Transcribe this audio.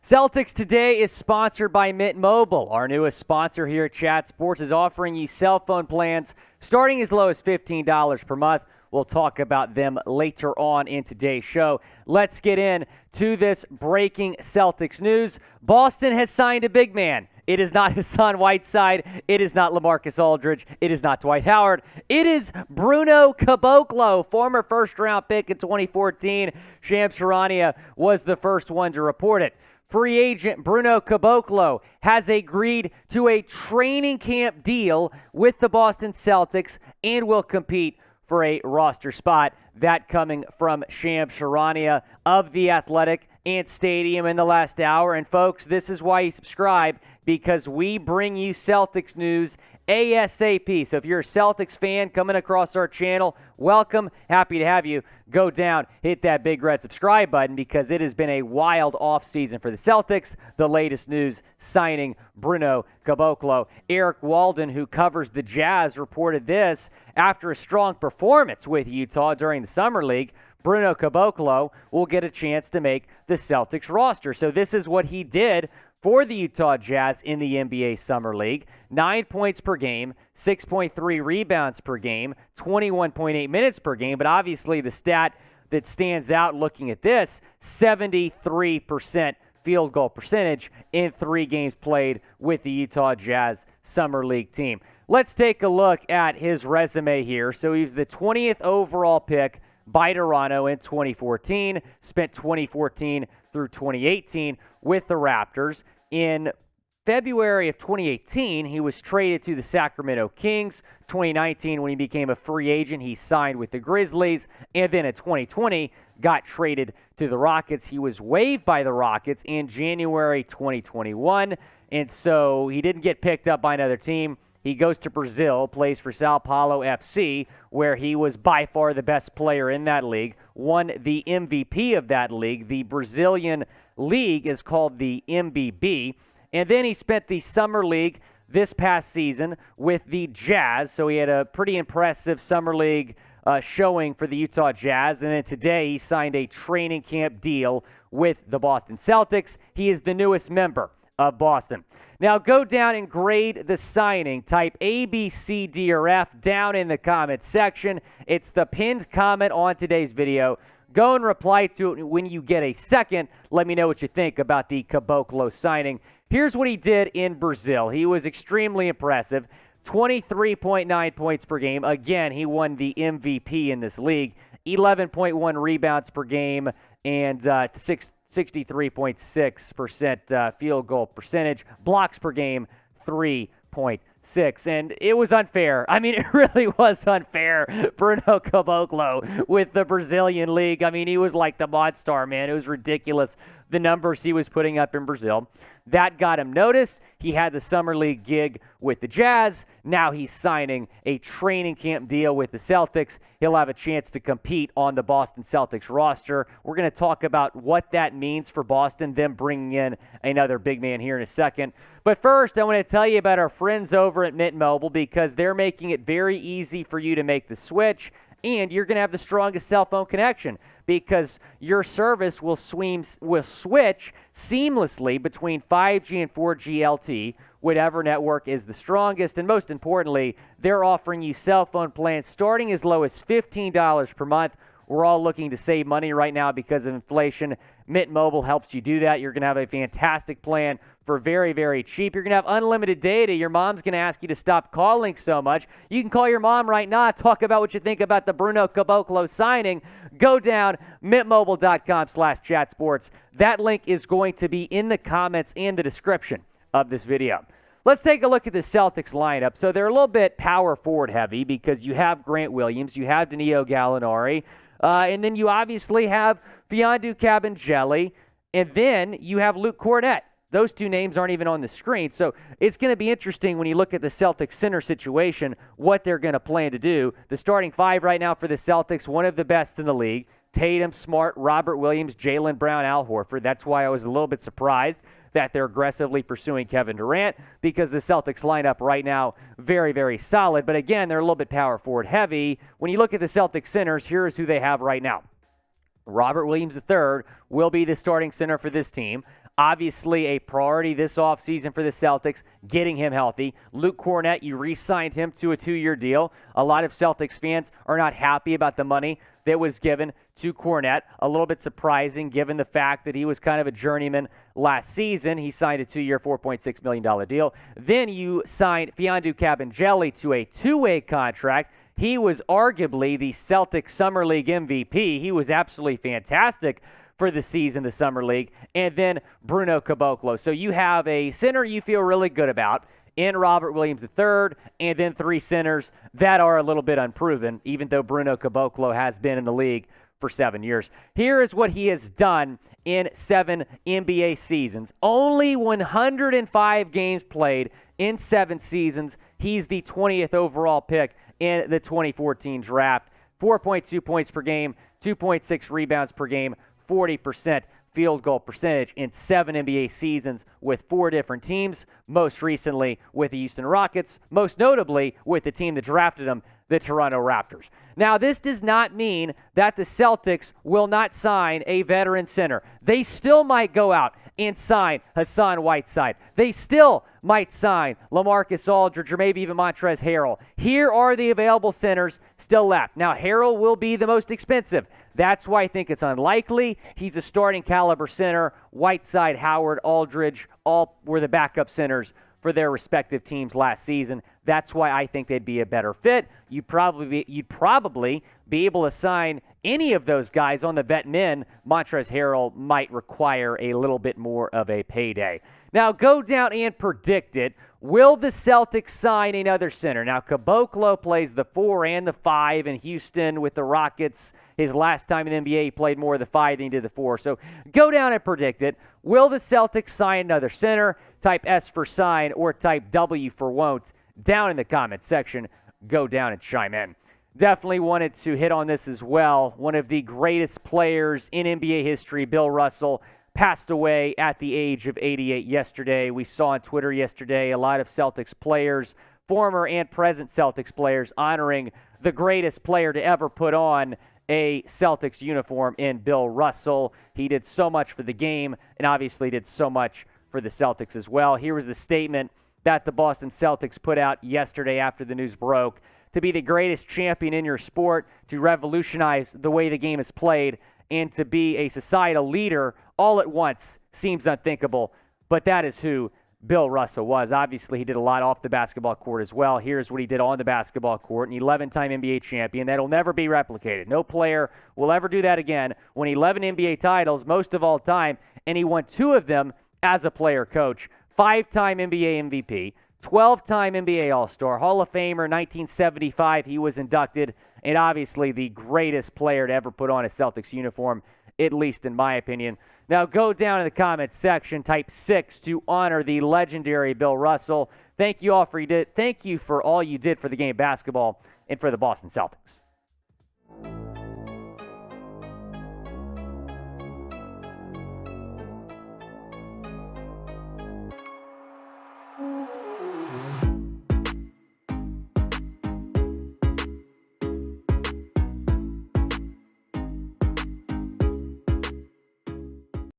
Celtics Today is sponsored by Mint Mobile. Our newest sponsor here at Chat Sports is offering you cell phone plans starting as low as $15 per month. We'll talk about them later on in today's show. Let's get in to this breaking Celtics news. Boston has signed a big man. It is not Hassan Whiteside. It is not LaMarcus Aldridge. It is not Dwight Howard. It is Bruno Caboclo, former first-round pick in 2014. Shams Charania was the first one to report it. Free agent Bruno Caboclo has agreed to a training camp deal with the Boston Celtics and will compete for a roster spot. That coming from Shams Charania of The Athletic and Stadium in the last hour. And folks, this is why you subscribe, because we bring you Celtics news ASAP. So if you're a Celtics fan coming across our channel, welcome. Happy to have you. Go down, hit that big red subscribe button, because it has been a wild offseason for the Celtics. The latest news, signing Bruno Caboclo. Eric Walden, who covers the Jazz, reported this after a strong performance with Utah during the Summer League. Bruno Caboclo will get a chance to make the Celtics roster. So this is what he did for the Utah Jazz in the NBA Summer League. 9 points per game, 6.3 rebounds per game, 21.8 minutes per game. But obviously the stat that stands out looking at this, 73% field goal percentage in 3 games played with the Utah Jazz Summer League team. Let's take a look at his resume here. So he was the 20th overall pick by Toronto in 2014, spent 2014 through 2018 with the Raptors. In February of 2018, he was traded to the Sacramento Kings. 2019, when he became a free agent, he signed with the Grizzlies. And then in 2020, got traded to the Rockets. He was waived by the Rockets in January 2021. And so he didn't get picked up by another team. He goes to Brazil, plays for Sao Paolo FC, where he was by far the best player in that league, won the MVP of that league. The Brazilian league is called the NBB. And then he spent the Summer League this past season with the Jazz. So he had a pretty impressive Summer League showing for the Utah Jazz. And then today he signed a training camp deal with the Boston Celtics. He is the newest member of Boston. Now go down and grade the signing. Type A, B, C, D, or F down in the comments section. It's the pinned comment on today's video. Go and reply to it when you get a second. Let me know what you think about the Caboclo signing. Here's what he did in Brazil. He was extremely impressive. 23.9 points per game. Again, he won the MVP in this league. 11.1 rebounds per game and 63.6% field goal percentage. Blocks per game, 3.6. And it was unfair. I mean, it really was unfair. Bruno Caboclo with the Brazilian league. I mean, he was like the Monster, man. It was ridiculous, the numbers he was putting up in Brazil. That got him noticed. He had the Summer League gig with the Jazz. Now he's signing a training camp deal with the Celtics. He'll have a chance to compete on the Boston Celtics roster. We're going to talk about what that means for Boston, them bringing in another big man here in a second. But first, I want to tell you about our friends over at Mint Mobile, because they're making it very easy for you to make the switch, and you're going to have the strongest cell phone connection, because your service will switch seamlessly between 5G and 4G LTE, whatever network is the strongest. And most importantly, they're offering you cell phone plans starting as low as $15 per month. We're all looking to save money right now because of inflation. Mint Mobile helps you do that. You're going to have a fantastic plan for very, very cheap. You're going to have unlimited data. Your mom's going to ask you to stop calling so much. You can call your mom right now, talk about what you think about the Bruno Caboclo signing. Go down, mintmobile.com/chatsports. That link is going to be in the comments and the description of this video. Let's take a look at the Celtics lineup. So they're a little bit power forward heavy, because you have Grant Williams, you have Danilo Gallinari, and then you obviously have Mfiondu Kabengele, and then you have Luke Kornet. Those two names aren't even on the screen. So it's going to be interesting when you look at the Celtics center situation, what they're going to plan to do. The starting five right now for the Celtics, one of the best in the league. Tatum, Smart, Robert Williams, Jaylen Brown, Al Horford. That's why I was a little bit surprised that they're aggressively pursuing Kevin Durant because the Celtics lineup right now, very, very solid. But again, they're a little bit power forward heavy. When you look at the Celtics centers, here's who they have right now. Robert Williams III will be the starting center for this team. Obviously, a priority this offseason for the Celtics, getting him healthy. Luke Kornet, you re-signed him to a 2-year deal. A lot of Celtics fans are not happy about the money that was given to Kornet. A little bit surprising given the fact that he was kind of a journeyman last season. He signed a 2-year, $4.6 million deal. Then you signed Mfiondu Kabengele to a 2-way contract. He was arguably the Celtics Summer League MVP. He was absolutely fantastic for the season, the Summer League. And then Bruno Caboclo. So you have a center you feel really good about in Robert Williams III, and then 3 centers that are a little bit unproven, even though Bruno Caboclo has been in the league for 7 years. Here is what he has done in 7 NBA seasons. Only 105 games played in 7 seasons. He's the 20th overall pick in the 2014 draft. 4.2 points per game, 2.6 rebounds per game, 40% field goal percentage in 7 NBA seasons with 4 different teams, most recently with the Houston Rockets, most notably with the team that drafted him, the Toronto Raptors. Now, this does not mean that the Celtics will not sign a veteran center. They still might go out and sign Hassan Whiteside. They still might sign LaMarcus Aldridge or maybe even Montrezl Harrell. Here are the available centers still left. Now, Harrell will be the most expensive. That's why I think it's unlikely. He's a starting caliber center. Whiteside, Howard, Aldridge, all were the backup centers for their respective teams last season. That's why I think they'd be a better fit. You'd probably be able to sign any of those guys on the vet min. Montrezl Harrell might require a little bit more of a payday. Now go down and predict it. Will the Celtics sign another center? Now Caboclo plays the 4 and the 5 in Houston with the Rockets. His last time in the NBA, he played more of the 5 than he did the 4. So go down and predict it. Will the Celtics sign another center? Type S for sign or type W for won't down in the comment section. Go down and chime in. Definitely wanted to hit on this as well. One of the greatest players in NBA history, Bill Russell, passed away at the age of 88 yesterday. We saw on Twitter yesterday a lot of Celtics players, former and present Celtics players, honoring the greatest player to ever put on a Celtics uniform in Bill Russell. He did so much for the game and obviously did so much for the Celtics as well. Here was the statement that the Boston Celtics put out yesterday after the news broke. To be the greatest champion in your sport, to revolutionize the way the game is played, and to be a societal leader all at once seems unthinkable, but that is who Bill Russell was. Obviously, he did a lot off the basketball court as well. Here's what he did on the basketball court, an 11-time NBA champion. That'll never be replicated. No player will ever do that again. Won 11 NBA titles, most of all time, and he won 2 of them as a player coach. 5-time NBA MVP, 12-time NBA All-Star, Hall of Famer, 1975 he was inducted, and obviously the greatest player to ever put on a Celtics uniform, at least in my opinion. Now go down in the comments section, type 6 to honor the legendary Bill Russell. Thank you all for all you did for the game of basketball and for the Boston Celtics.